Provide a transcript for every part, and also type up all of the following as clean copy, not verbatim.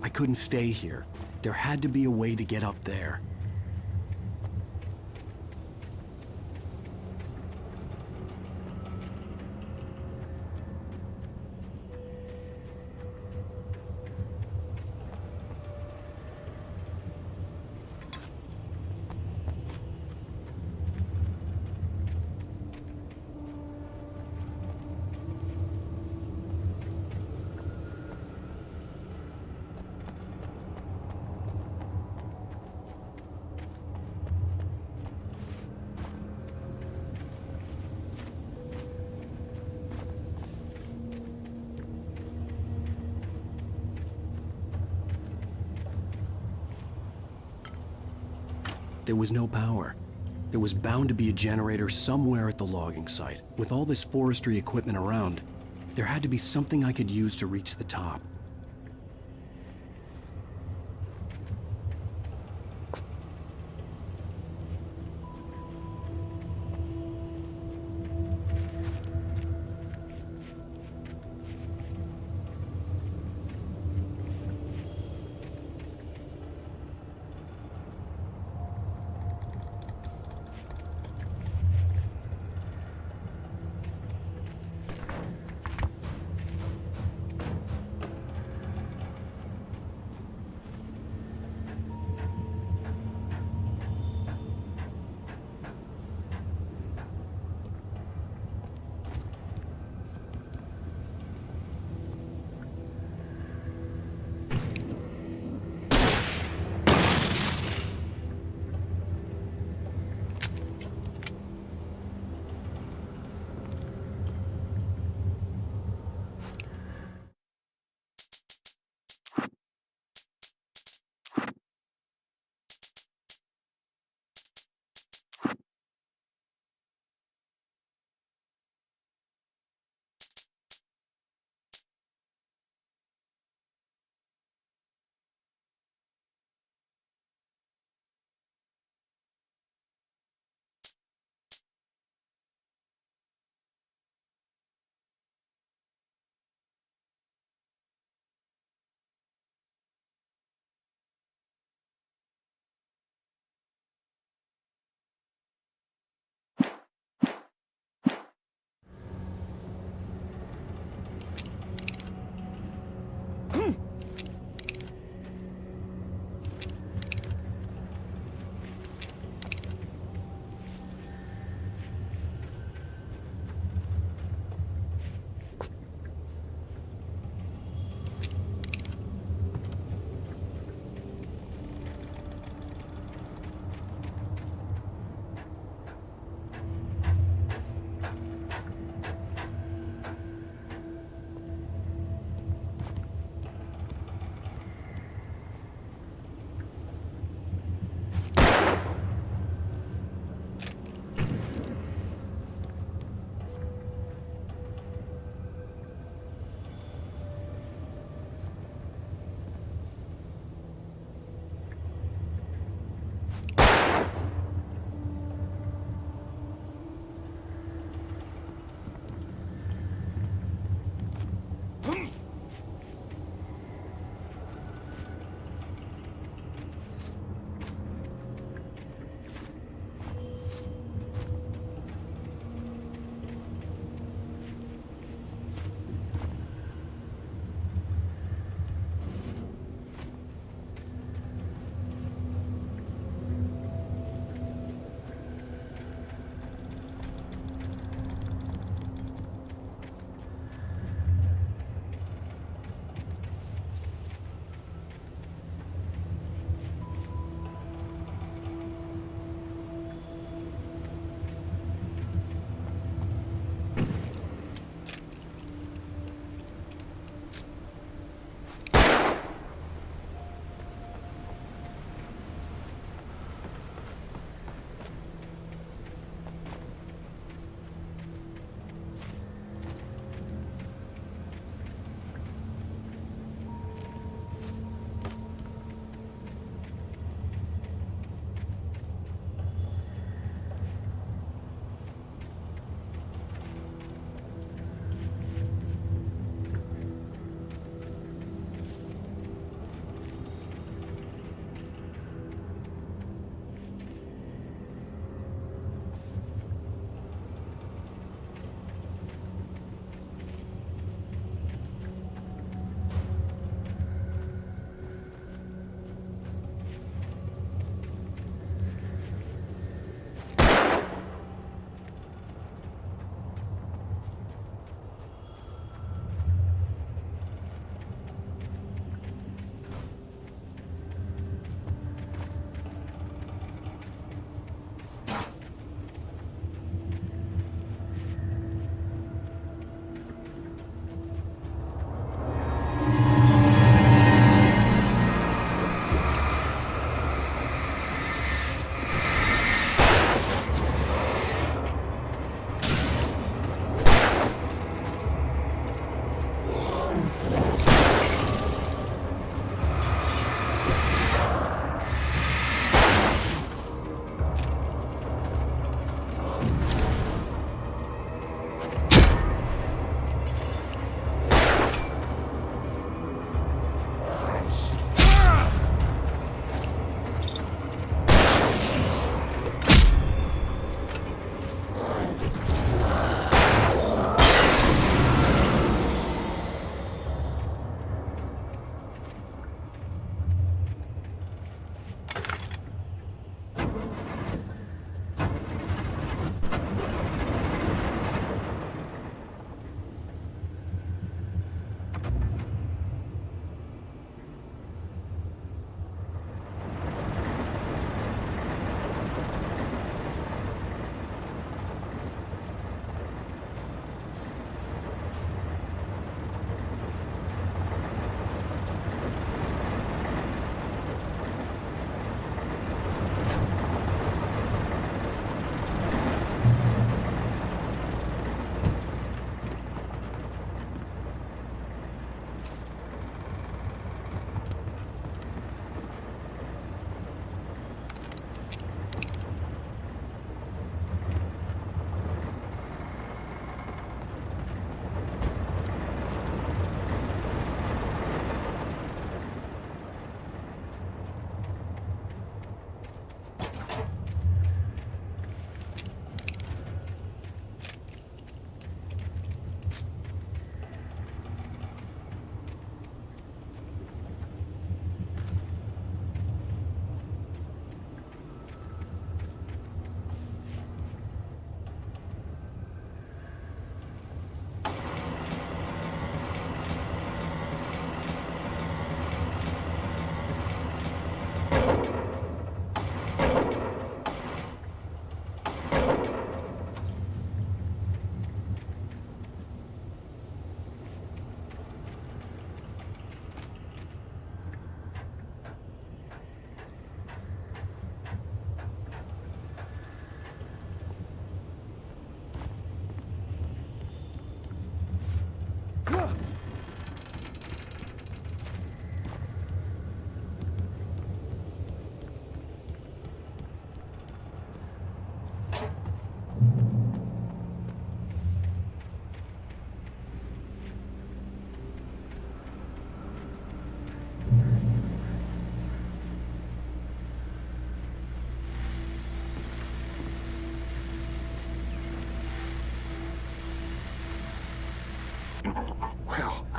I couldn't stay here. There had to be a way to get up there. There was no power. There was bound to be a generator somewhere at the logging site. With all this forestry equipment around, there had to be something I could use to reach the top.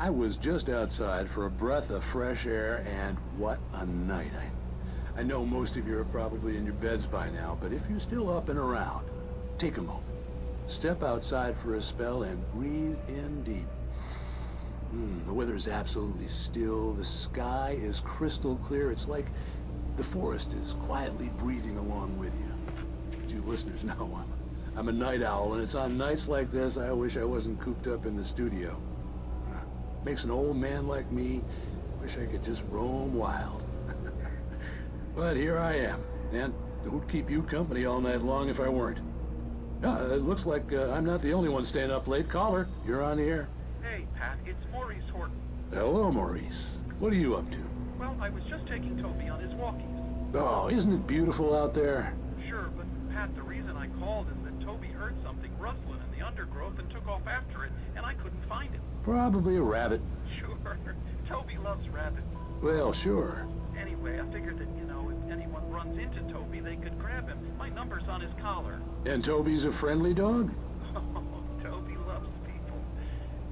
I was just outside for a breath of fresh air, and what a night. I know most of you are probably in your beds by now, but if you're still up and around, take a moment. Step outside for a spell and breathe in deep. The weather is absolutely still. The sky is crystal clear. It's like the forest is quietly breathing along with you. As you listeners know, I'm a night owl, and it's on nights like this I wish I wasn't cooped up in the studio. Makes an old man like me wish I could just roam wild. But here I am, and who'd keep you company all night long if I weren't? It looks like I'm not the only one staying up late. Caller, you're on the air. Hey, Pat, it's Maurice Horton. Hello, Maurice. What are you up to? Well, I was just taking Toby on his walkies. Oh, isn't it beautiful out there? Sure, but Pat, the reason I called is that Toby heard something rustling in the undergrowth and took off after it, and I couldn't find him. Probably a rabbit. Sure, Toby loves rabbits. Well, sure. Anyway, I figured that, if anyone runs into Toby, they could grab him. My number's on his collar. And Toby's a friendly dog? Oh, Toby loves people.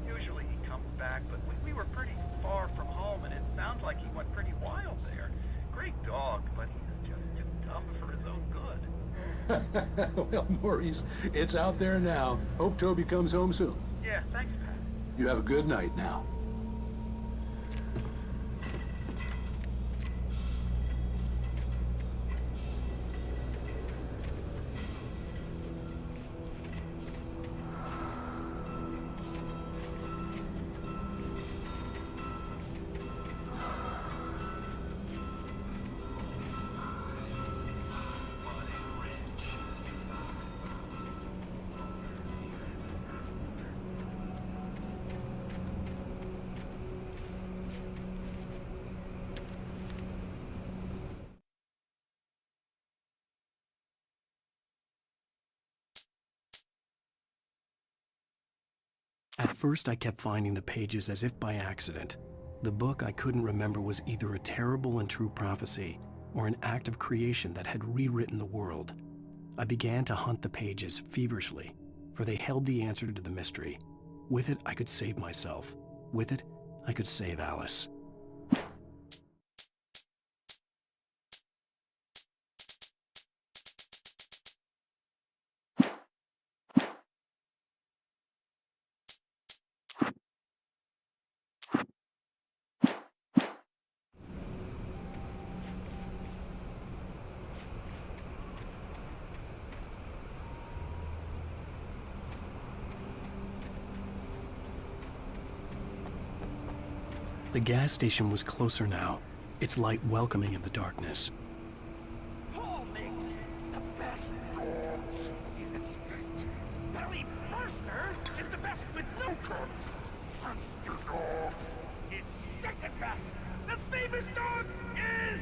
Usually he comes back, but we were pretty far from home, and it sounds like he went pretty wild there. Great dog, but he's just too dumb for his own good. Well, Maurice, it's out there now. Hope Toby comes home soon. Yeah, thanks, Pat. You have a good night now. At first, I kept finding the pages as if by accident. The book I couldn't remember was either a terrible and true prophecy or an act of creation that had rewritten the world. I began to hunt the pages feverishly, for they held the answer to the mystery. With it, I could save myself. With it, I could save Alice. The gas station was closer now, its light welcoming in the darkness. Paul makes the best dogs in the state. Belly Burster is the best with no crumbs. Monster Dog is second best. The famous dog is...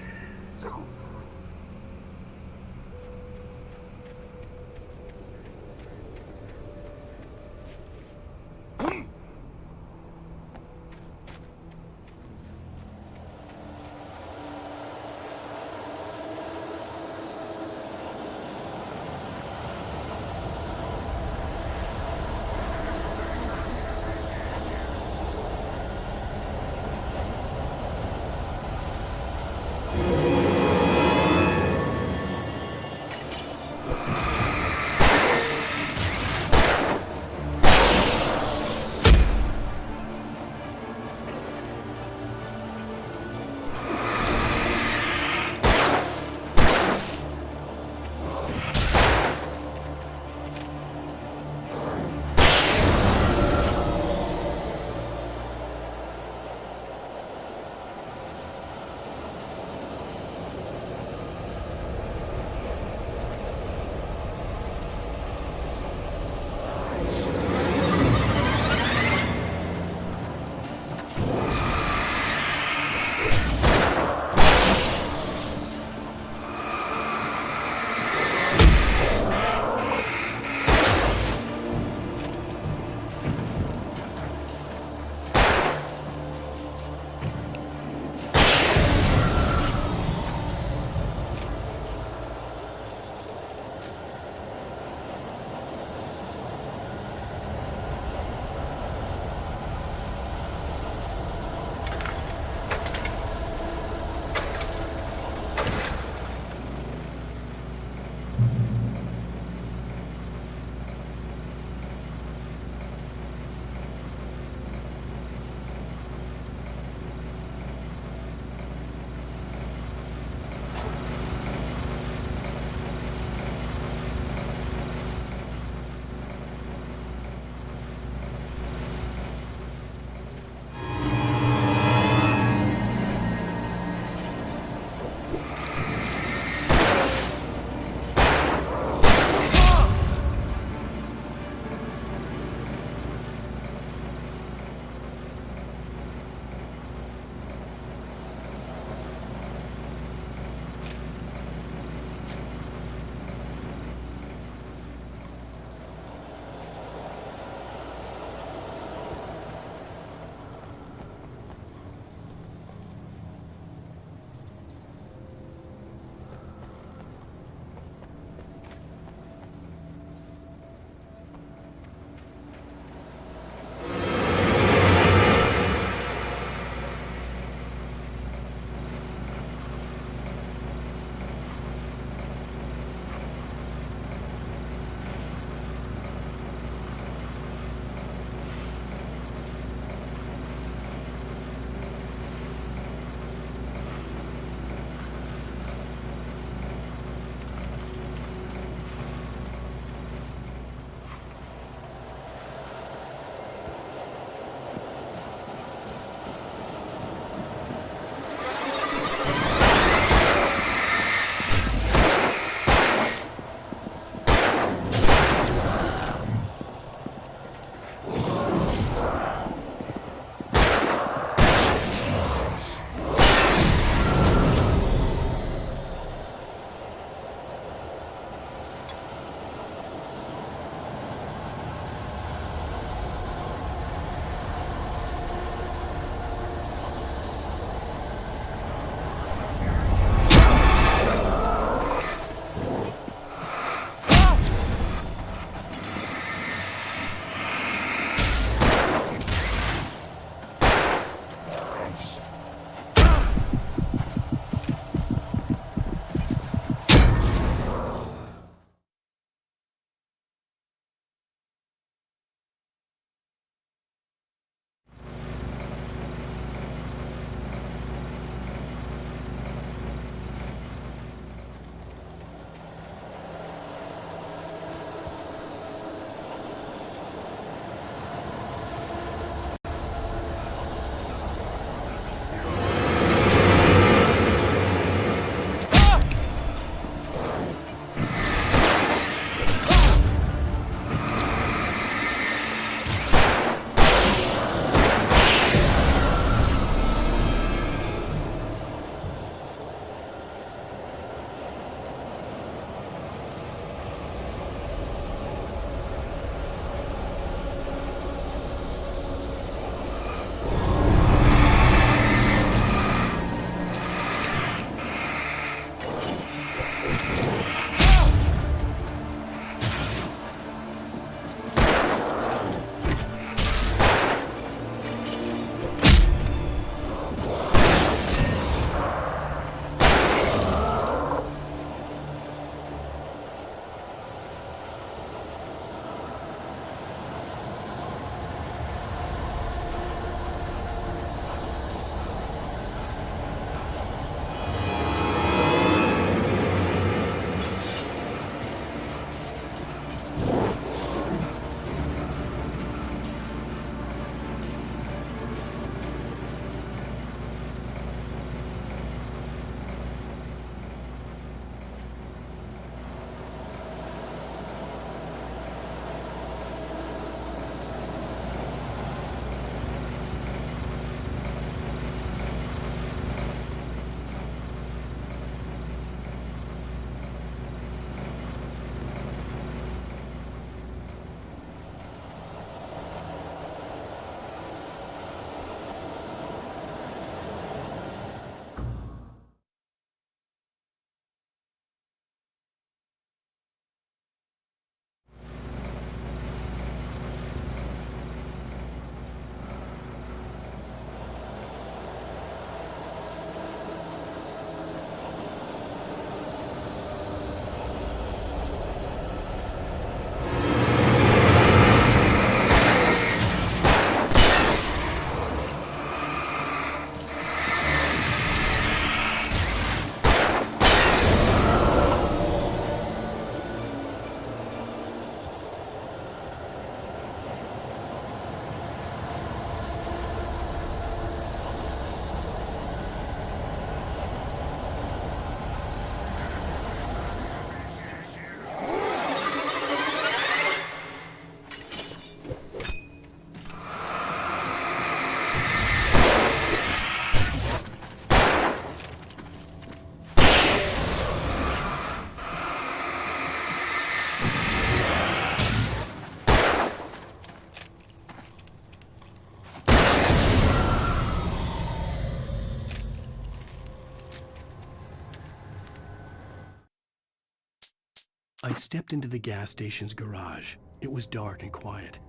I stepped into the gas station's garage. It was dark and quiet.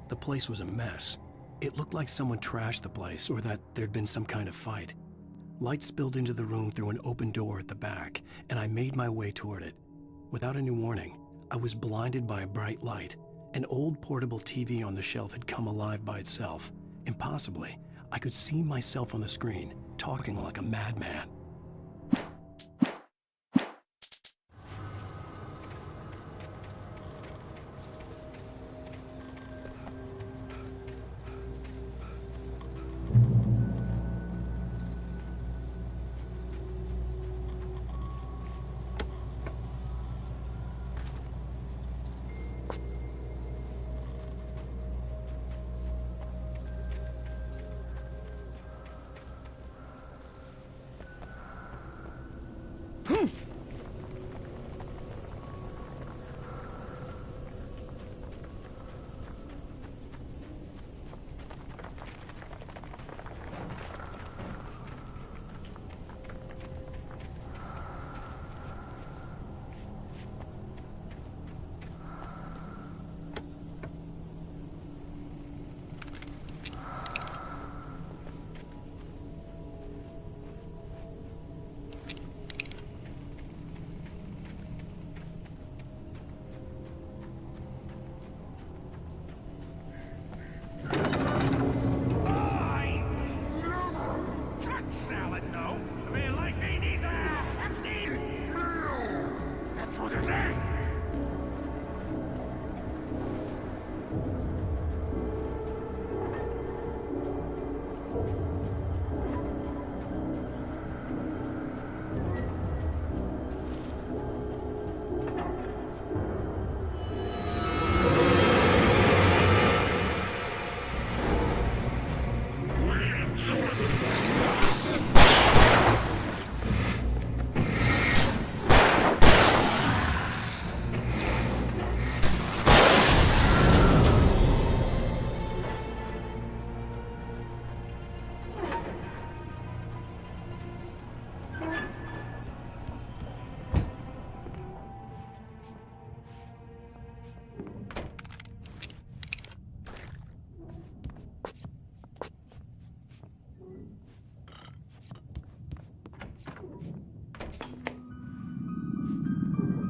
The place was a mess. It looked like someone trashed the place or that there'd been some kind of fight. Light spilled into the room through an open door at the back, and I made my way toward it. Without any warning, I was blinded by a bright light. An old portable TV on the shelf had come alive by itself. Impossibly, I could see myself on the screen, talking like a madman.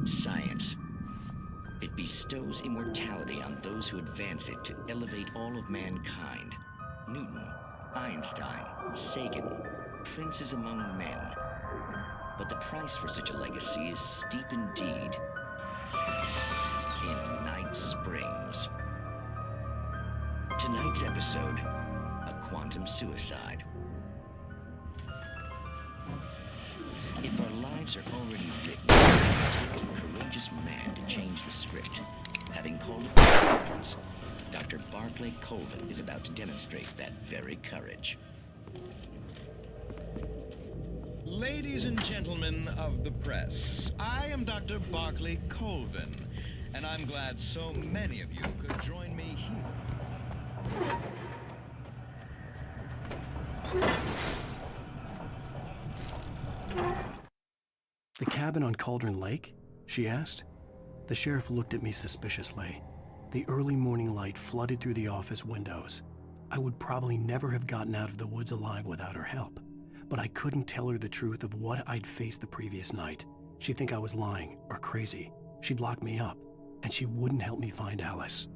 Science. It bestows immortality on those who advance it to elevate all of mankind. Newton, Einstein, Sagan, princes among men. But the price for such a legacy is steep indeed. In Night Springs. Tonight's episode, a quantum suicide. If our lives are already written, it takes a courageous man to change the script. Having called it the conference, Dr. Barclay Colvin is about to demonstrate that very courage. Ladies and gentlemen of the press, I am Dr. Barclay Colvin, and I'm glad so many of you could join me here. The cabin on Cauldron Lake? She asked. The sheriff looked at me suspiciously. The early morning light flooded through the office windows. I would probably never have gotten out of the woods alive without her help, but I couldn't tell her the truth of what I'd faced the previous night. She'd think I was lying or crazy. She'd lock me up, and she wouldn't help me find Alice.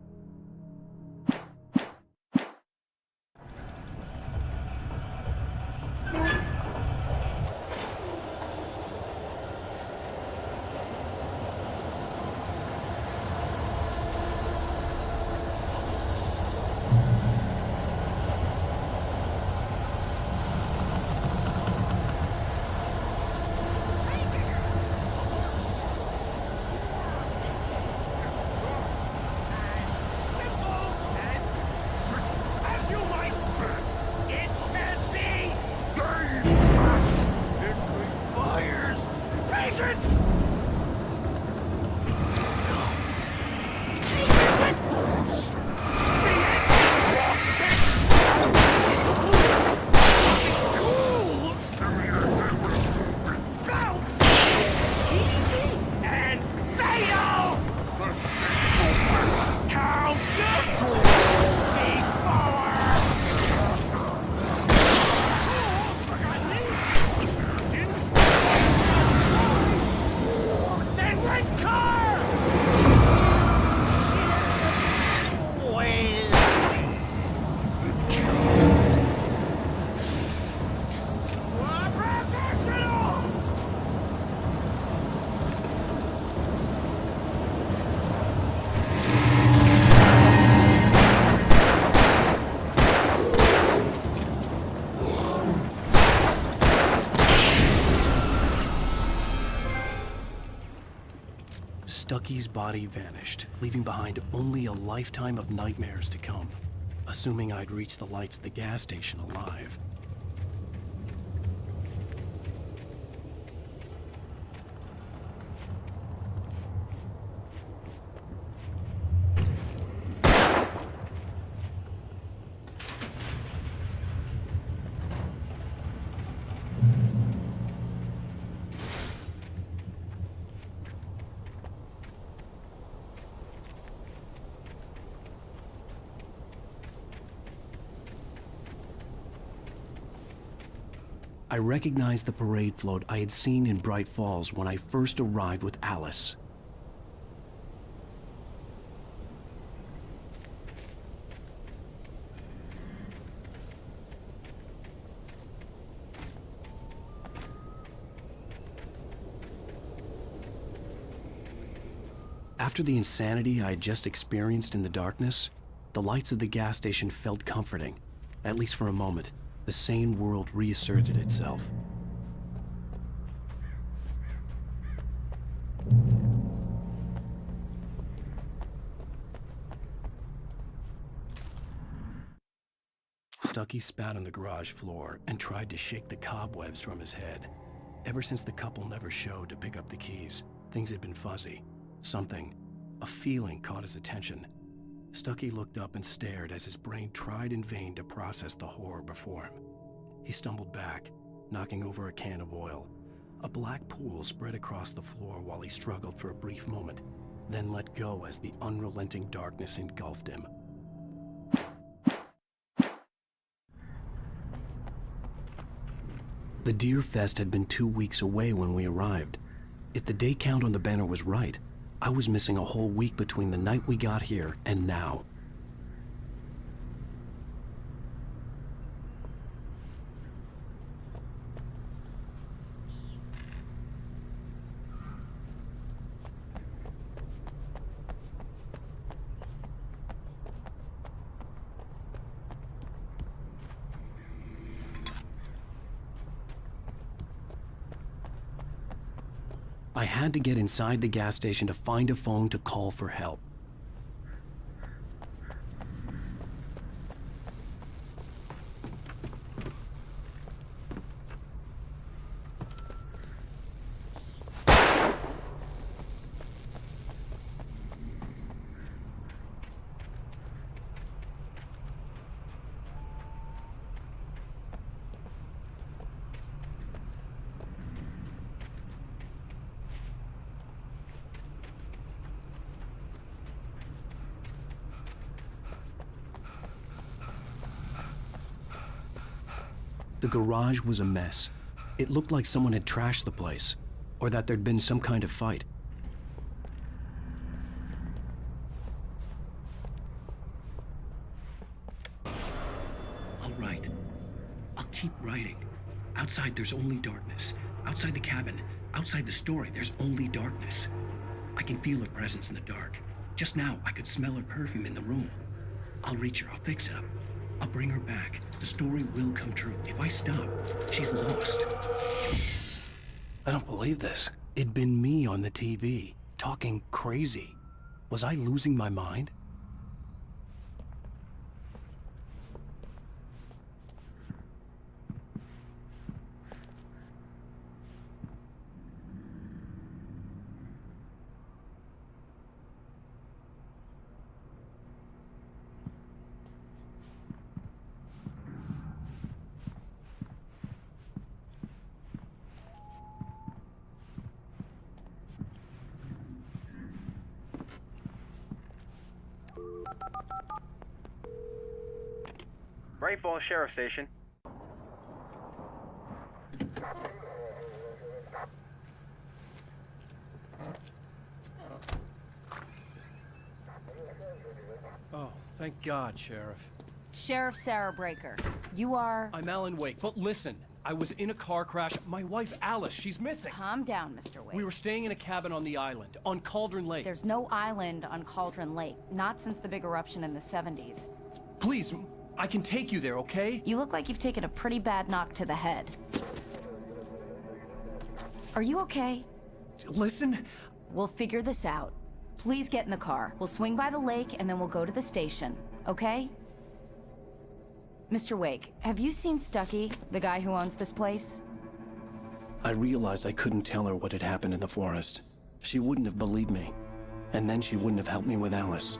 Stucky's body vanished, leaving behind only a lifetime of nightmares to come, assuming I'd reach the lights at the gas station alive. I recognized the parade float I had seen in Bright Falls when I first arrived with Alice. After the insanity I had just experienced in the darkness, the lights of the gas station felt comforting, at least for a moment. The sane world reasserted itself. Stucky spat on the garage floor and tried to shake the cobwebs from his head. Ever since the couple never showed to pick up the keys, things had been fuzzy. Something, a feeling caught his attention. Stucky looked up and stared as his brain tried in vain to process the horror before him. He stumbled back, knocking over a can of oil. A black pool spread across the floor while he struggled for a brief moment, then let go as the unrelenting darkness engulfed him. The Deer Fest had been 2 weeks away when we arrived. If the day count on the banner was right, I was missing a whole week between the night we got here and now. I had to get inside the gas station to find a phone to call for help. The garage was a mess. It looked like someone had trashed the place, or that there'd been some kind of fight. I'll write. I'll keep writing. Outside, there's only darkness. Outside the cabin, outside the story, there's only darkness. I can feel her presence in the dark. Just now, I could smell her perfume in the room. I'll reach her. I'll fix it up. I'll bring her back. The story will come true. If I stop, she's lost. I don't believe this. It'd been me on the TV, talking crazy. Was I losing my mind? Great Falls Sheriff Station. Oh, thank God, Sheriff. Sheriff Sarah Breaker. You are... I'm Alan Wake, but listen. I was in a car crash. My wife, Alice, she's missing. Calm down, Mr. Wake. We were staying in a cabin on the island, on Cauldron Lake. There's no island on Cauldron Lake. Not since the big eruption in the 70s. Please, I can take you there, okay? You look like you've taken a pretty bad knock to the head. Are you okay? Listen, We'll figure this out. Please get in the car. We'll swing by the lake and then we'll go to the station, okay? Mr. Wake, have you seen Stucky, the guy who owns this place? I realized I couldn't tell her what had happened in the forest. She wouldn't have believed me. And then she wouldn't have helped me with Alice.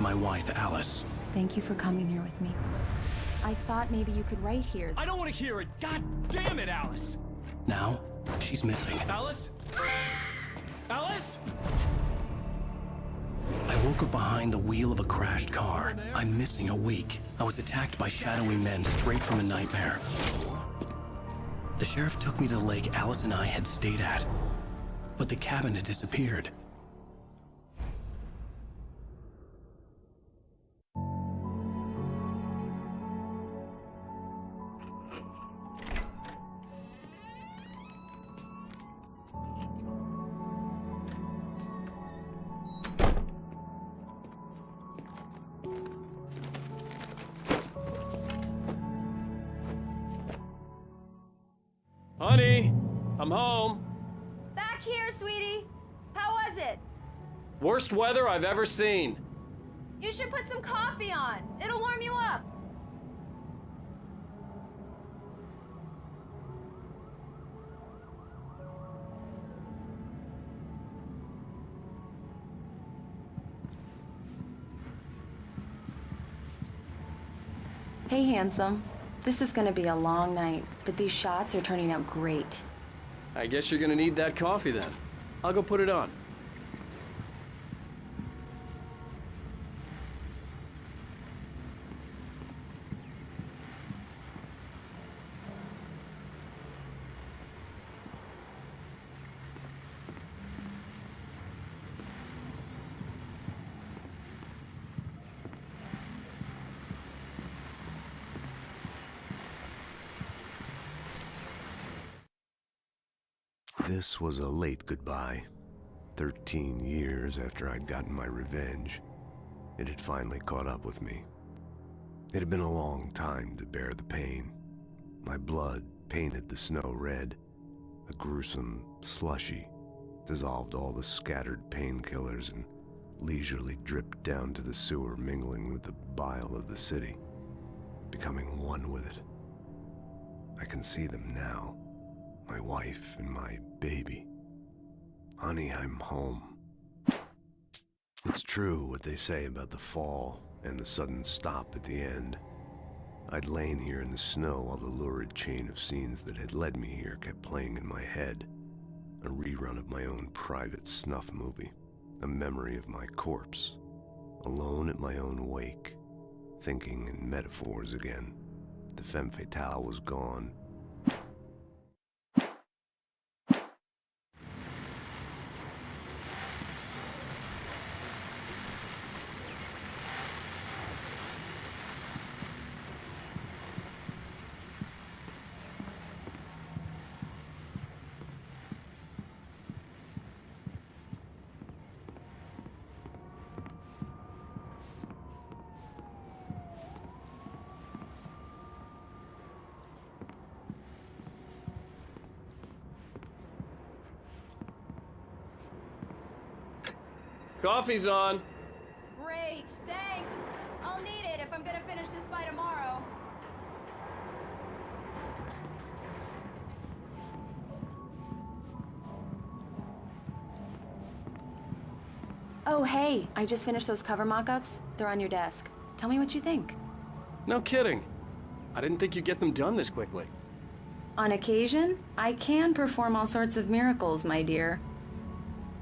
My wife, Alice. Thank you for coming here with me. I thought maybe you could write here. I don't want to hear it! God damn it, Alice! Now, she's missing. Alice? Alice? I woke up behind the wheel of a crashed car. I'm missing a week. I was attacked by shadowy men straight from a nightmare. The sheriff took me to the lake Alice and I had stayed at. But the cabin had disappeared. Honey, I'm home. Back here, sweetie. How was it? Worst weather I've ever seen. You should put some coffee on. It'll warm you up. Hey, handsome. This is gonna be a long night, but these shots are turning out great. I guess you're gonna need that coffee then. I'll go put it on. This was a late goodbye. 13 years after I'd gotten my revenge, it had finally caught up with me. It had been a long time to bear the pain. My blood painted the snow red. A gruesome slushy dissolved all the scattered painkillers and leisurely dripped down to the sewer, mingling with the bile of the city, becoming one with it. I can see them now. My wife and my baby. Honey, I'm home. It's true what they say about the fall and the sudden stop at the end. I'd lain here in the snow while the lurid chain of scenes that had led me here kept playing in my head. A rerun of my own private snuff movie. A memory of my corpse. Alone at my own wake. Thinking in metaphors again. The femme fatale was gone. Coffee's on. Great, thanks. I'll need it if I'm gonna finish this by tomorrow. Oh, hey, I just finished those cover mock-ups. They're on your desk. Tell me what you think. No kidding. I didn't think you'd get them done this quickly. On occasion, I can perform all sorts of miracles, my dear.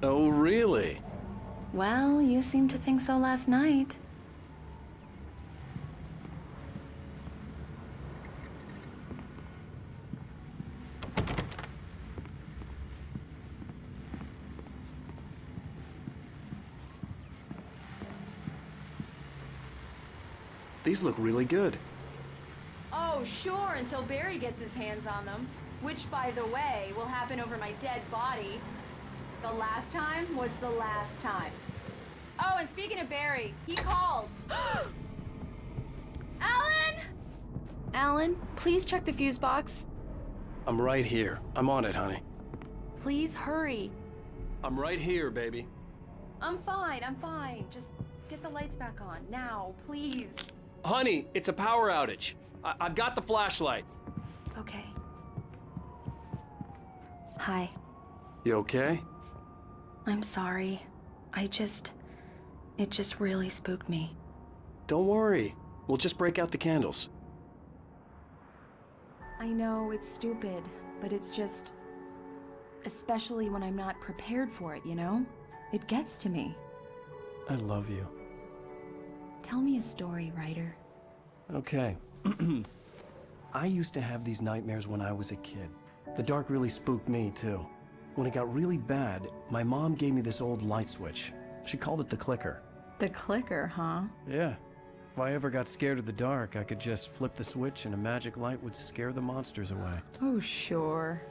Oh, really? Well, you seemed to think so last night. These look really good. Oh, sure, until Barry gets his hands on them. Which, by the way, will happen over my dead body. The last time was the last time. Oh, and speaking of Barry, he called. Alan! Alan, please check the fuse box. I'm right here. I'm on it, honey. Please hurry. I'm right here, baby. I'm fine. Just get the lights back on, now, please. Honey, it's a power outage. I've got the flashlight. Okay. Hi. You okay? I'm sorry. It just really spooked me. Don't worry. We'll just break out the candles. I know it's stupid, but it's just... especially when I'm not prepared for it, you know? It gets to me. I love you. Tell me a story, writer. Okay. I used to have these nightmares when I was a kid. The dark really spooked me, too. When it got really bad, my mom gave me this old light switch. She called it the clicker. The clicker, huh? Yeah. If I ever got scared of the dark, I could just flip the switch and a magic light would scare the monsters away. Oh, sure.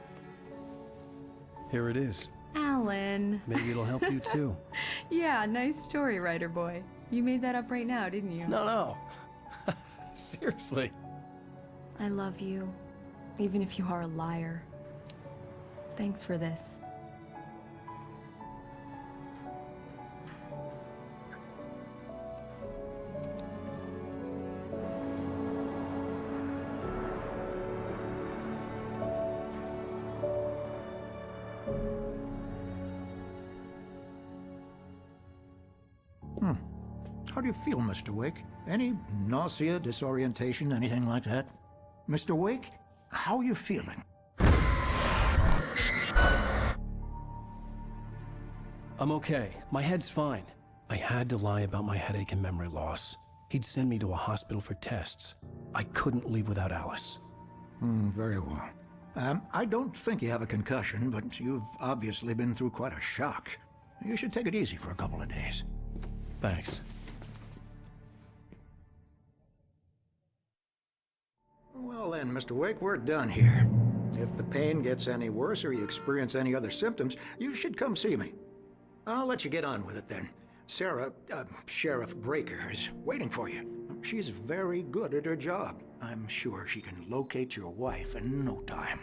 Here it is. Alan. Maybe it'll help you, too. Yeah, nice story, writer boy. You made that up right now, didn't you? No. Seriously. I love you, even if you are a liar. Thanks for this. How do you feel, Mr. Wake? Any nausea, disorientation, anything like that? Mr. Wake, how are you feeling? I'm okay. My head's fine. I had to lie about my headache and memory loss. He'd send me to a hospital for tests. I couldn't leave without Alice. Very well. I don't think you have a concussion, but you've obviously been through quite a shock. You should take it easy for a couple of days. Thanks. Well then, Mr. Wake, we're done here. If the pain gets any worse or you experience any other symptoms, you should come see me. I'll let you get on with it then. Sarah, Sheriff Breaker, is waiting for you. She's very good at her job. I'm sure she can locate your wife in no time.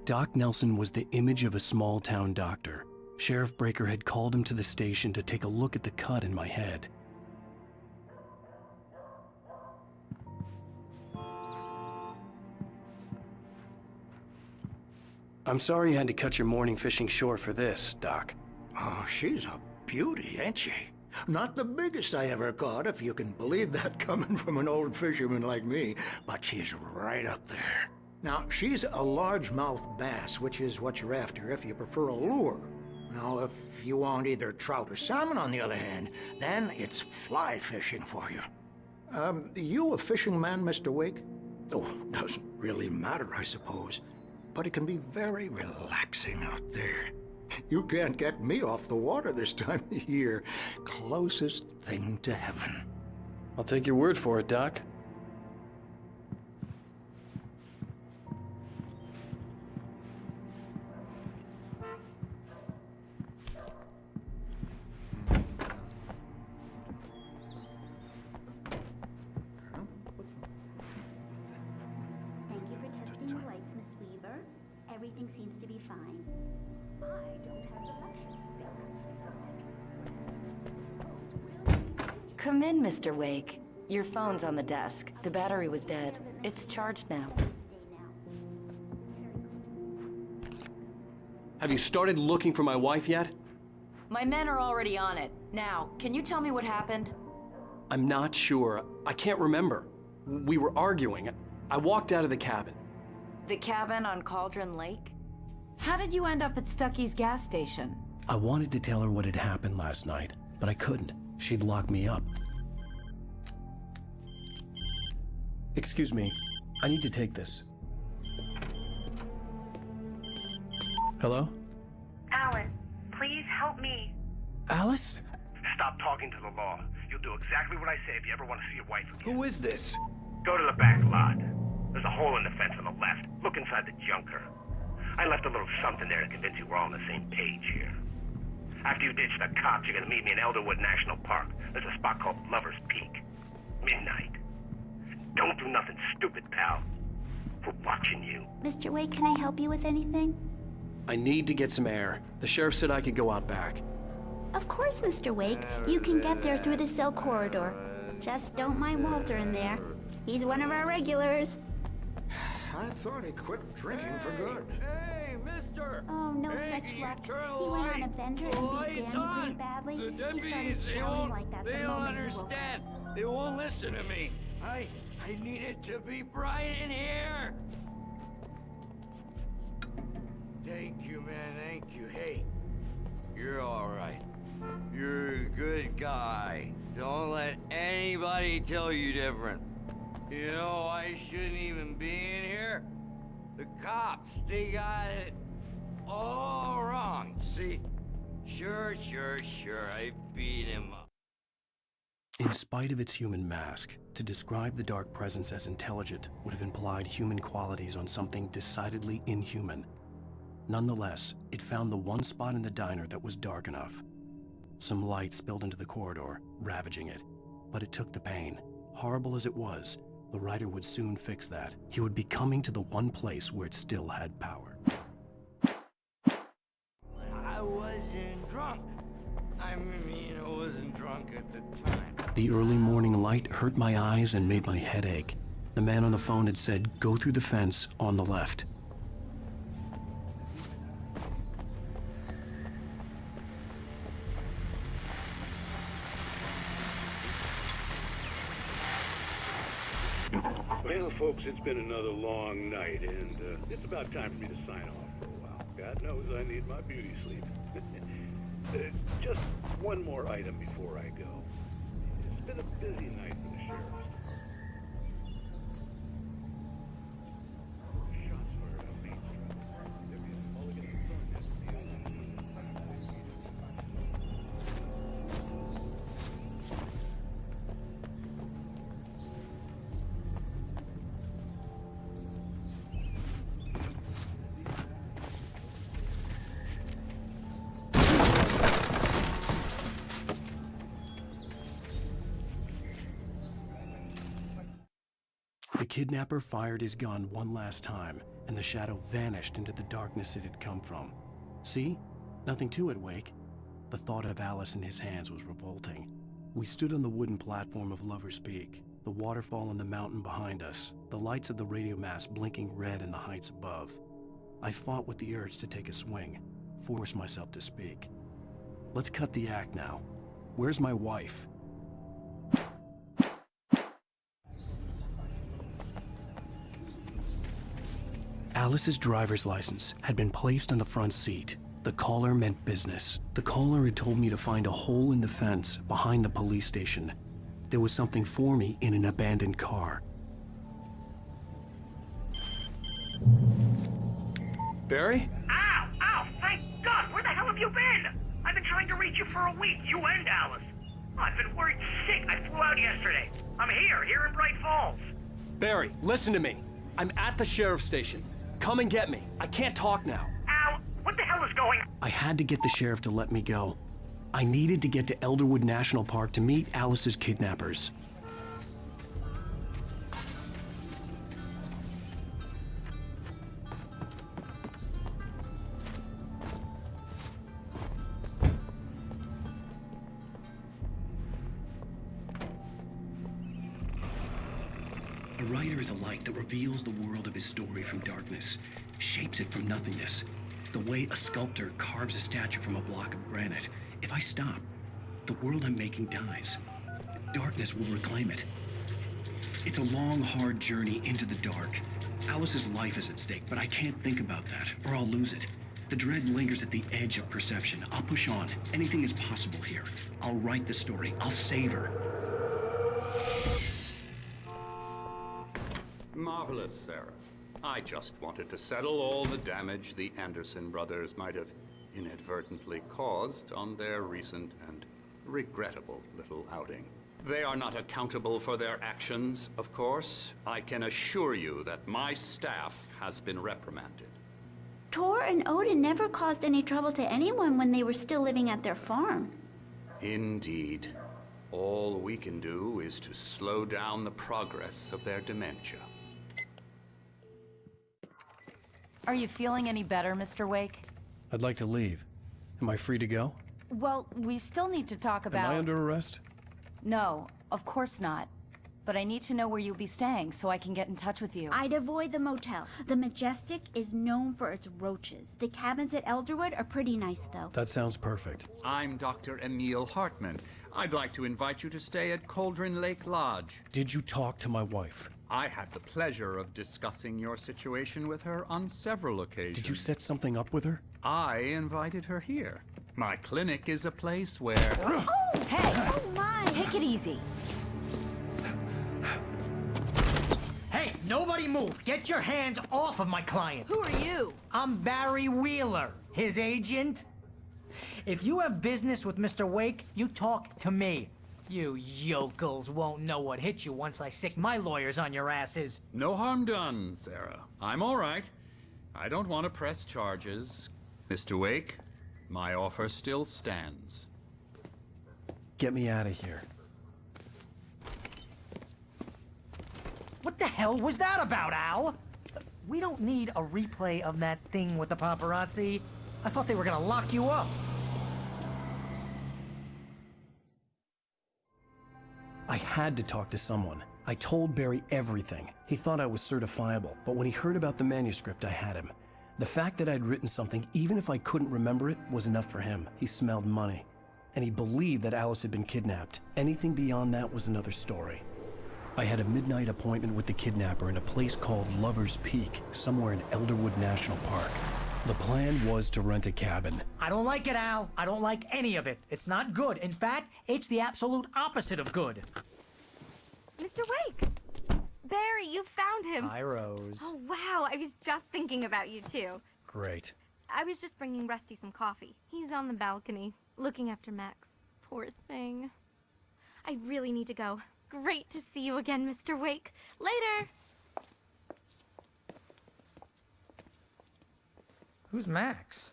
Doc Nelson was the image of a small-town doctor. Sheriff Breaker had called him to the station to take a look at the cut in my head. I'm sorry you had to cut your morning fishing short for this, Doc. Oh, she's a beauty, ain't she? Not the biggest I ever caught, if you can believe that coming from an old fisherman like me, but she's right up there. Now, she's a largemouth bass, which is what you're after if you prefer a lure. Now, if you want either trout or salmon, on the other hand, then it's fly fishing for you. You a fishing man, Mr. Wake? Oh, doesn't really matter, I suppose. But it can be very relaxing out there. You can't get me off the water this time of year. Closest thing to heaven. I'll take your word for it, Doc. Thank you for testing the lights, Miss Weaver. Everything seems to be fine. I don't have the luxury of being completely so technical. Come in, Mr. Wake. Your phone's on the desk. The battery was dead. It's charged now. Have you started looking for my wife yet? My men are already on it. Now, can you tell me what happened? I'm not sure. I can't remember. We were arguing. I walked out of the cabin. The cabin on Cauldron Lake? How did you end up at Stucky's gas station? I wanted to tell her what had happened last night, but I couldn't. She'd lock me up. Excuse me. I need to take this. Hello? Alice, please help me. Alice? Stop talking to the law. You'll do exactly what I say if you ever want to see your wife again. Who is this? Go to the back lot. There's a hole in the fence on the left. Look inside the junker. I left a little something there to convince you we're all on the same page here. After you ditch the cops, you're gonna meet me in Elderwood National Park. There's a spot called Lover's Peak. Midnight. Don't do nothing stupid, pal. We're watching you. Mr. Wake, can I help you with anything? I need to get some air. The sheriff said I could go out back. Of course, Mr. Wake. You can get there through the cell corridor. Just don't mind Walter in there. He's one of our regulars. I thought he quit drinking for good. Hey, mister! Oh, no Hey, such luck. turn He went on a light. bender and Lights beat Danny on. pretty badly. The He started deputies, they shouting won't, like that they the don't moment he woke up. understand. They won't listen to me. I need it to be bright in here. Thank you, man, thank you. Hey, you're all right. You're a good guy. Don't let anybody tell you different. You know, I shouldn't even be in here. The cops, they got it all wrong. See? Sure, I beat him up. In spite of its human mask, to describe the dark presence as intelligent would have implied human qualities on something decidedly inhuman. Nonetheless, it found the one spot in the diner that was dark enough. Some light spilled into the corridor, ravaging it. But it took the pain. Horrible as it was, the writer would soon fix that. He would be coming to the one place where it still had power. I wasn't drunk. I mean, I wasn't drunk at the time. The early morning light hurt my eyes and made my head ache. The man on the phone had said, "Go through the fence on the left." Well, folks, it's been another long night, and it's about time for me to sign off for a while. God knows I need my beauty sleep. Just one more item before I go. It's been a busy night for the sheriff. Shots fired on Main Street. Deputies Mulligan and Son had to deal with it. The kidnapper fired his gun one last time, and the shadow vanished into the darkness it had come from. See? Nothing to it, Wake. The thought of Alice in his hands was revolting. We stood on the wooden platform of Lover's Peak, the waterfall on the mountain behind us, the lights of the radio mast blinking red in the heights above. I fought with the urge to take a swing, force myself to speak. Let's cut the act now. Where's my wife? Alice's driver's license had been placed on the front seat. The caller meant business. The caller had told me to find a hole in the fence behind the police station. There was something for me in an abandoned car. Barry? Ow! Thank God! Where the hell have you been? I've been trying to reach you for a week, you and Alice. I've been worried sick. I flew out yesterday. I'm here in Bright Falls. Barry, listen to me. I'm at the sheriff's station. Come and get me. I can't talk now. Al, what the hell is going on? I had to get the sheriff to let me go. I needed to get to Elderwood National Park to meet Alice's kidnappers. is a light that reveals the world of his story from darkness, shapes it from nothingness. The way a sculptor carves a statue from a block of granite. If I stop, the world I'm making dies. Darkness will reclaim it. It's a long, hard journey into the dark. Alice's life is at stake, but I can't think about that, or I'll lose it. The dread lingers at the edge of perception. I'll push on. Anything is possible here. I'll write the story. I'll save her. Marvelous, Sarah. I just wanted to settle all the damage the Anderson brothers might have inadvertently caused on their recent and regrettable little outing. They are not accountable for their actions, of course. I can assure you that my staff has been reprimanded. Tor and Odin never caused any trouble to anyone when they were still living at their farm. Indeed. All we can do is to slow down the progress of their dementia. Are you feeling any better, Mr. Wake? I'd like to leave. Am I free to go? Well, we still need to talk about... Am I under arrest? No, of course not. But I need to know where you'll be staying so I can get in touch with you. I'd avoid the motel. The Majestic is known for its roaches. The cabins at Elderwood are pretty nice, though. That sounds perfect. I'm Dr. Emil Hartman. I'd like to invite you to stay at Cauldron Lake Lodge. Did you talk to my wife? I had the pleasure of discussing your situation with her on several occasions. Did you set something up with her? I invited her here. My clinic is a place where... Oh! Hey! Oh, my! Take it easy. Hey, nobody move! Get your hands off of my client! Who are you? I'm Barry Wheeler, his agent. If you have business with Mr. Wake, you talk to me. You yokels won't know what hit you once I sick my lawyers on your asses. No harm done, Sarah. I'm all right. I don't want to press charges. Mr. Wake, my offer still stands. Get me out of here. What the hell was that about, Al? We don't need a replay of that thing with the paparazzi. I thought they were gonna lock you up. I had to talk to someone. I told Barry everything. He thought I was certifiable, but when he heard about the manuscript, I had him. The fact that I'd written something, even if I couldn't remember it, was enough for him. He smelled money. And he believed that Alice had been kidnapped. Anything beyond that was another story. I had a midnight appointment with the kidnapper in a place called Lover's Peak, somewhere in Elderwood National Park. The plan was to rent a cabin. I don't like it, Al. I don't like any of it. It's not good. In fact, it's the absolute opposite of good. Mr. Wake! Barry, you found him! Hi, Rose. Oh, wow. I was just thinking about you, too. Great. I was just bringing Rusty some coffee. He's on the balcony, looking after Max. Poor thing. I really need to go. Great to see you again, Mr. Wake. Later! Who's Max?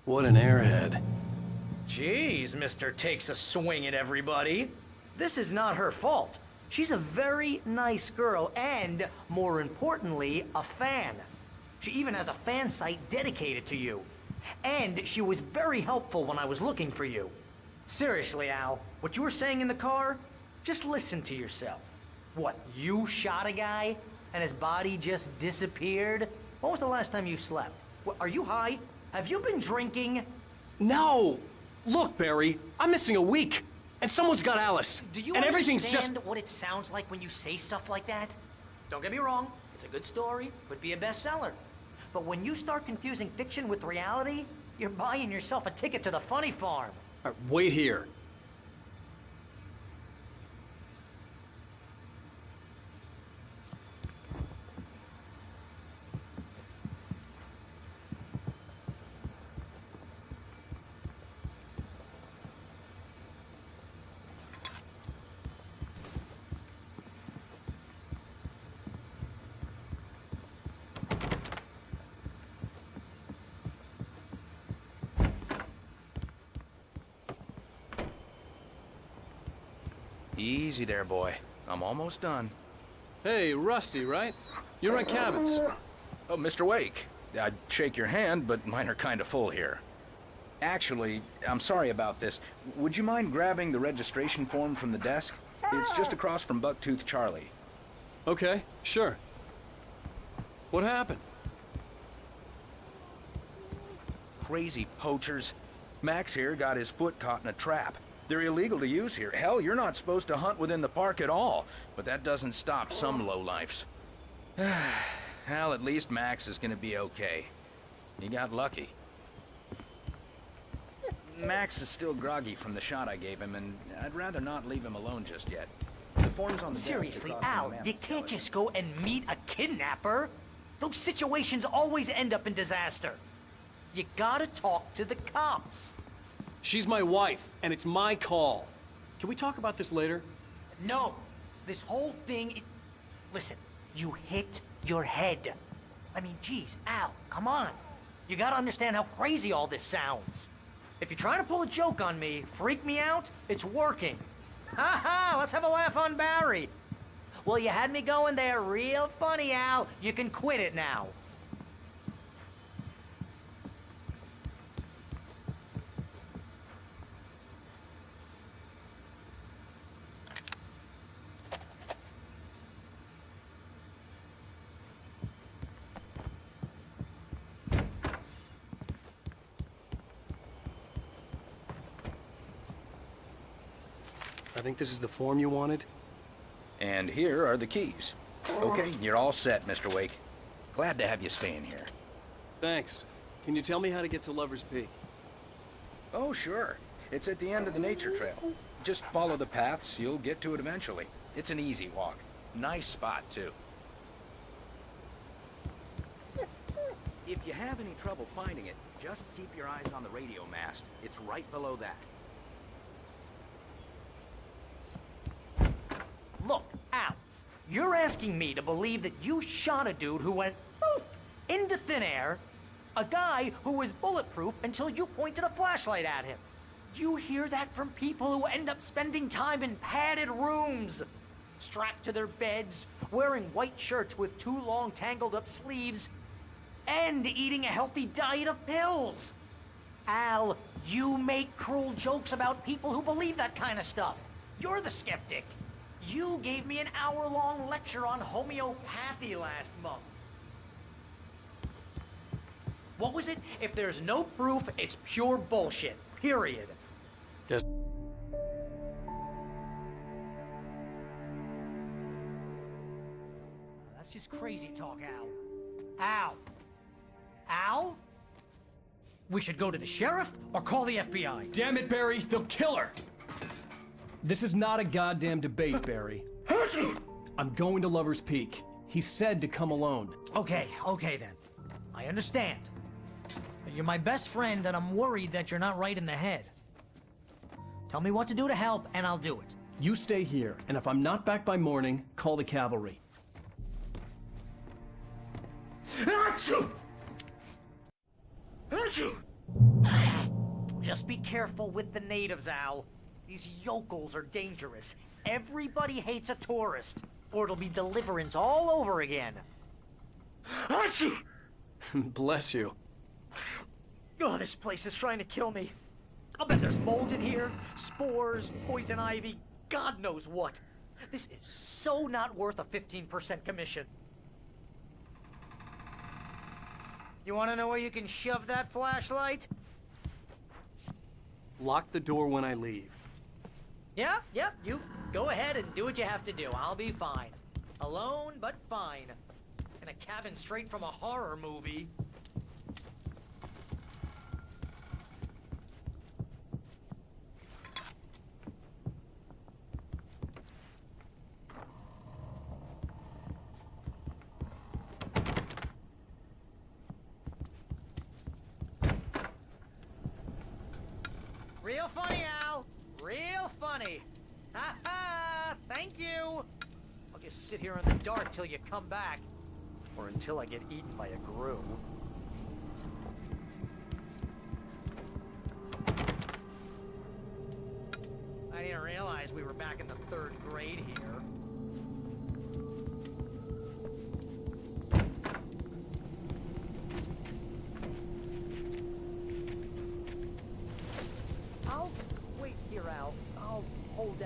What an airhead. Jeez, Mr. Takes a swing at everybody. This is not her fault. She's a very nice girl and, more importantly, a fan. She even has a fan site dedicated to you. And she was very helpful when I was looking for you. Seriously, Al, what you were saying in the car, just listen to yourself. What, you shot a guy and his body just disappeared? When was the last time you slept? What, are you high? Have you been drinking? No! Look, Barry, I'm missing a week, and someone's got Alice. Do you and everything's understand just... what it sounds like when you say stuff like that? Don't get me wrong, it's a good story, could be a bestseller. But when you start confusing fiction with reality, you're buying yourself a ticket to the funny farm. All right, wait here. Easy there, boy. I'm almost done. Hey, Rusty, right? You rent cabins. Oh, Mr. Wake. I'd shake your hand, but mine are kind of full here. Actually, I'm sorry about this. Would you mind grabbing the registration form from the desk? It's just across from Bucktooth Charlie. Okay, sure. What happened? Crazy poachers. Max here got his foot caught in a trap. They're illegal to use here. Hell, you're not supposed to hunt within the park at all. But that doesn't stop some lowlifes. Hell, at least Max is gonna be okay. He got lucky. Max is still groggy from the shot I gave him, and I'd rather not leave him alone just yet. The form's on the desk Seriously, across from Al, the you man's can't cellar. just go and meet a kidnapper. Those situations always end up in disaster. You gotta talk to the cops. She's my wife, and it's my call. Can we talk about this later? No, this whole thing... Listen, you hit your head. I mean, geez, Al, come on. You gotta understand how crazy all this sounds. If you're trying to pull a joke on me, freak me out, it's working. Ha ha, let's have a laugh on Barry. Well, you had me going there real funny, Al. You can quit it now. I think this is the form you wanted. And here are the keys. Okay, you're all set, Mr. Wake. Glad to have you staying here. Thanks. Can you tell me how to get to Lover's Peak? Oh, sure. It's at the end of the nature trail. Just follow the paths, you'll get to it eventually. It's an easy walk. Nice spot, too. If you have any trouble finding it, just keep your eyes on the radio mast. It's right below that. Look, Al, you're asking me to believe that you shot a dude who went poof into thin air, a guy who was bulletproof until you pointed a flashlight at him. You hear that from people who end up spending time in padded rooms, strapped to their beds, wearing white shirts with too long tangled up sleeves, and eating a healthy diet of pills. Al, you make cruel jokes about people who believe that kind of stuff. You're the skeptic. You gave me an hour-long lecture on homeopathy last month. What was it? If there's no proof, it's pure bullshit. Period. Yes. That's just crazy talk, Al. Al? Al? We should go to the sheriff or call the FBI. Damn it, Barry, they'll kill her! This is not a goddamn debate, Barry. I'm going to Lover's Peak. He said to come alone. Okay then. I understand. But you're my best friend, and I'm worried that you're not right in the head. Tell me what to do to help, and I'll do it. You stay here, and if I'm not back by morning, call the cavalry. Just be careful with the natives, Al. These yokels are dangerous. Everybody hates a tourist, or it'll be Deliverance all over again. Bless you. Oh, this place is trying to kill me. I'll bet there's mold in here, spores, poison ivy, God knows what. This is so not worth a 15% commission. You want to know where you can shove that flashlight? Lock the door when I leave. Yep, you go ahead and do what you have to do. I'll be fine. Alone, but fine. In a cabin straight from a horror movie. Real funny, Al. Real funny. Ha ha! Thank you! I'll just sit here in the dark till you come back. Or until I get eaten by a grue. I didn't realize we were back in the 3rd grade here.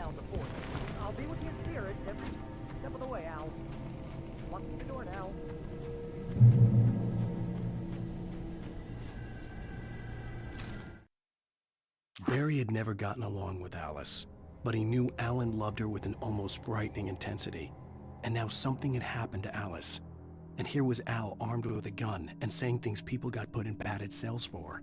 down the force. I'll be with you in spirit every step of the way, Al. Locking the door now. Barry had never gotten along with Alice, but he knew Alan loved her with an almost frightening intensity. And now something had happened to Alice. And here was Al armed with a gun and saying things people got put in padded cells for.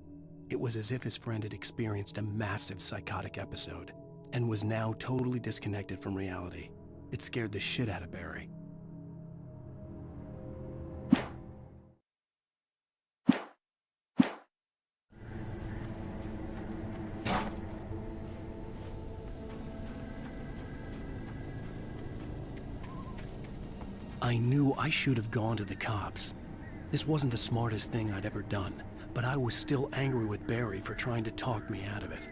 It was as if his friend had experienced a massive psychotic episode and was now totally disconnected from reality. It scared the shit out of Barry. I knew I should have gone to the cops. This wasn't the smartest thing I'd ever done, but I was still angry with Barry for trying to talk me out of it.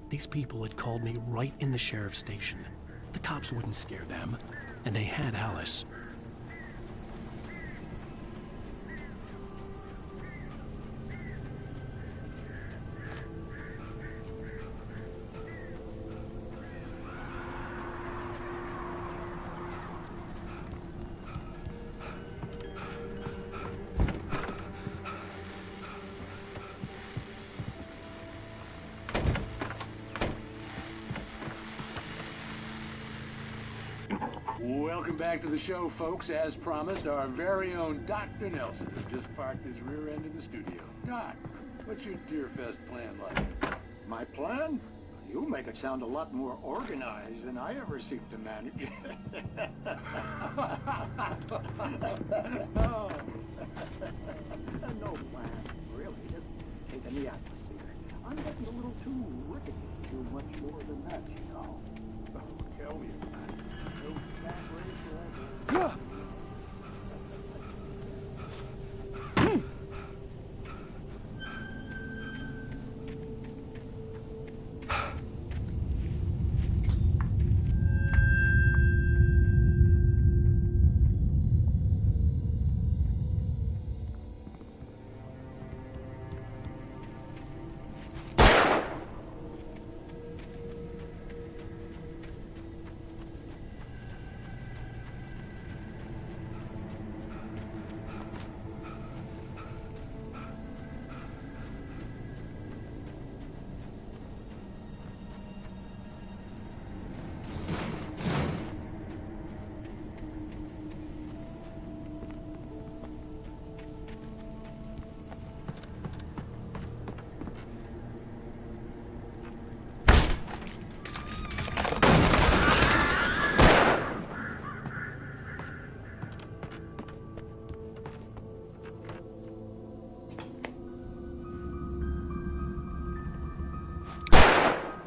These people had called me right in the sheriff's station. The cops wouldn't scare them, and they had Alice. Welcome back to the show, folks. As promised, our very own Dr. Nelson has just parked his rear end in the studio. Doc, what's your Deerfest plan like? My plan? You make it sound a lot more organized than I ever seem to manage. Oh. No plan, really. Just taking the atmosphere. I'm getting a little too rickety to do much more than that, you know. Oh, tell me about it. No back race forever.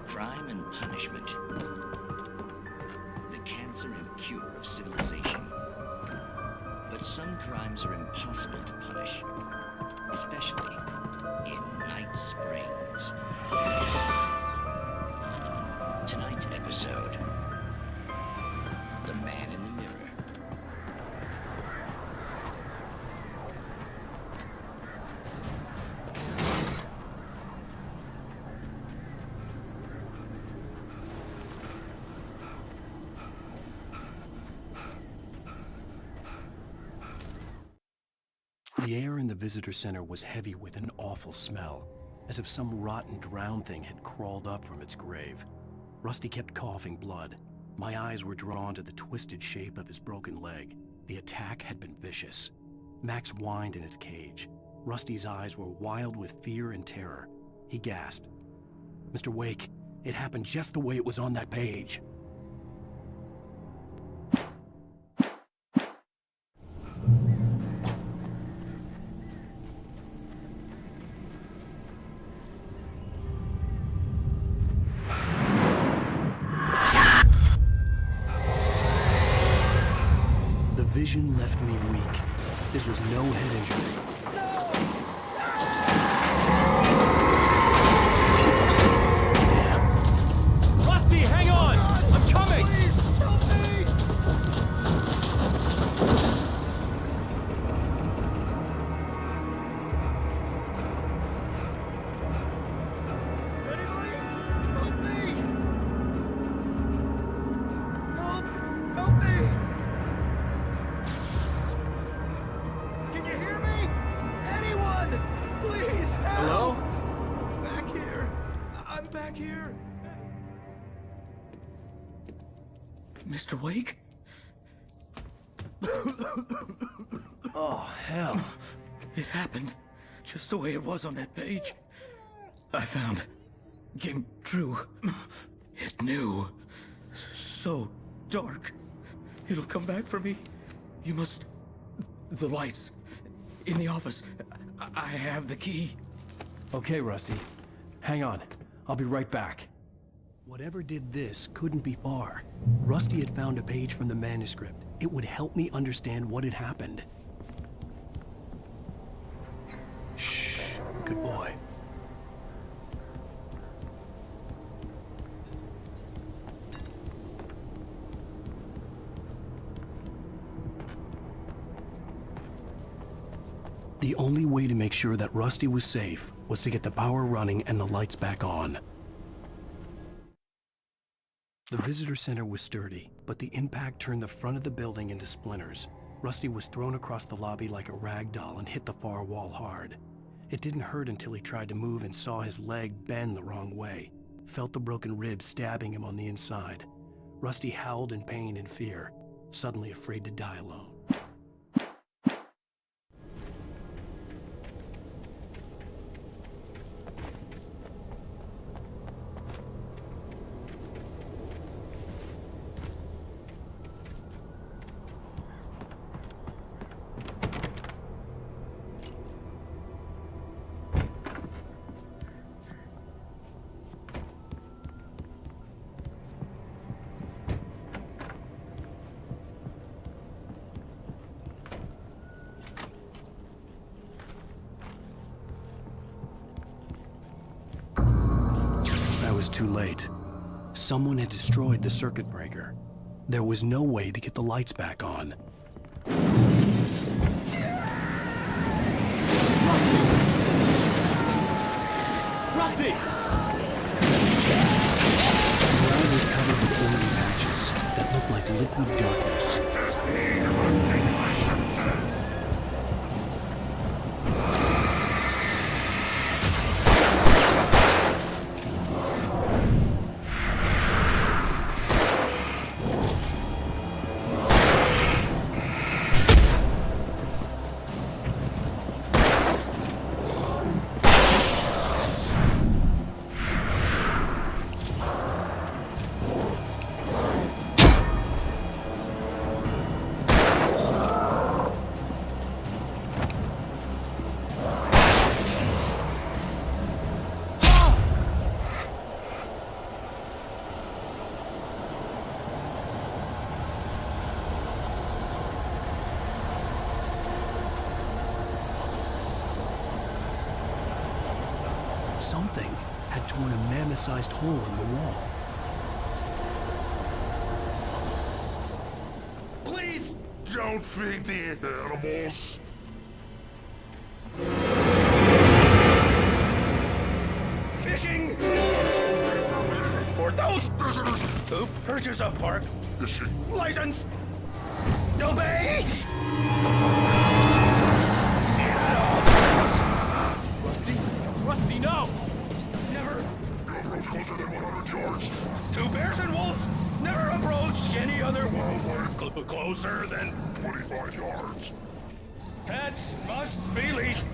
Crime and punishment. The cancer and cure of civilization. But some crimes are impossible to punish, especially in Night Springs. Tonight's episode, The Man in the Mirror. The air in the visitor center was heavy with an awful smell, as if some rotten drowned thing had crawled up from its grave. Rusty kept coughing blood. My eyes were drawn to the twisted shape of his broken leg. The attack had been vicious. Max whined in his cage. Rusty's eyes were wild with fear and terror. He gasped. "Mr. Wake, it happened just the way it was on that page." The vision left me weak. This was no head injury. Rusty, hang on! I'm coming! Please, help me! Anybody? Help me! Mr. Wake? Oh, hell. It happened just the way it was on that page. I found. Came true. It knew. So dark. It'll come back for me. You must... The lights. In the office. I have the key. Okay, Rusty. Hang on. I'll be right back. Whatever did this couldn't be far. Rusty had found a page from the manuscript. It would help me understand what had happened. Shh. Good boy. The only way to make sure that Rusty was safe was to get the power running and the lights back on. The visitor center was sturdy, but the impact turned the front of the building into splinters. Rusty was thrown across the lobby like a rag doll and hit the far wall hard. It didn't hurt until he tried to move and saw his leg bend the wrong way, felt the broken ribs stabbing him on the inside. Rusty howled in pain and fear, suddenly afraid to die alone. Too late. Someone had destroyed the circuit breaker. There was no way to get the lights back on. Rusty! The ground was covered with oily patches that looked like liquid darkness. Disney hunting licenses. Something had torn a mammoth-sized hole in the wall. Please don't feed the animals. Fishing! For those visitors who purchase a park license, obey! Rusty, no! Never. Two bears and wolves never approach any other wildlife closer than 25 yards. Pets must be leashed.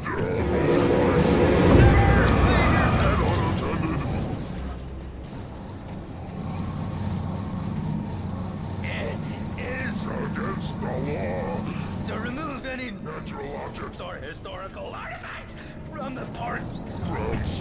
It is against the law to remove any natural objects or historical artifacts from the park grounds.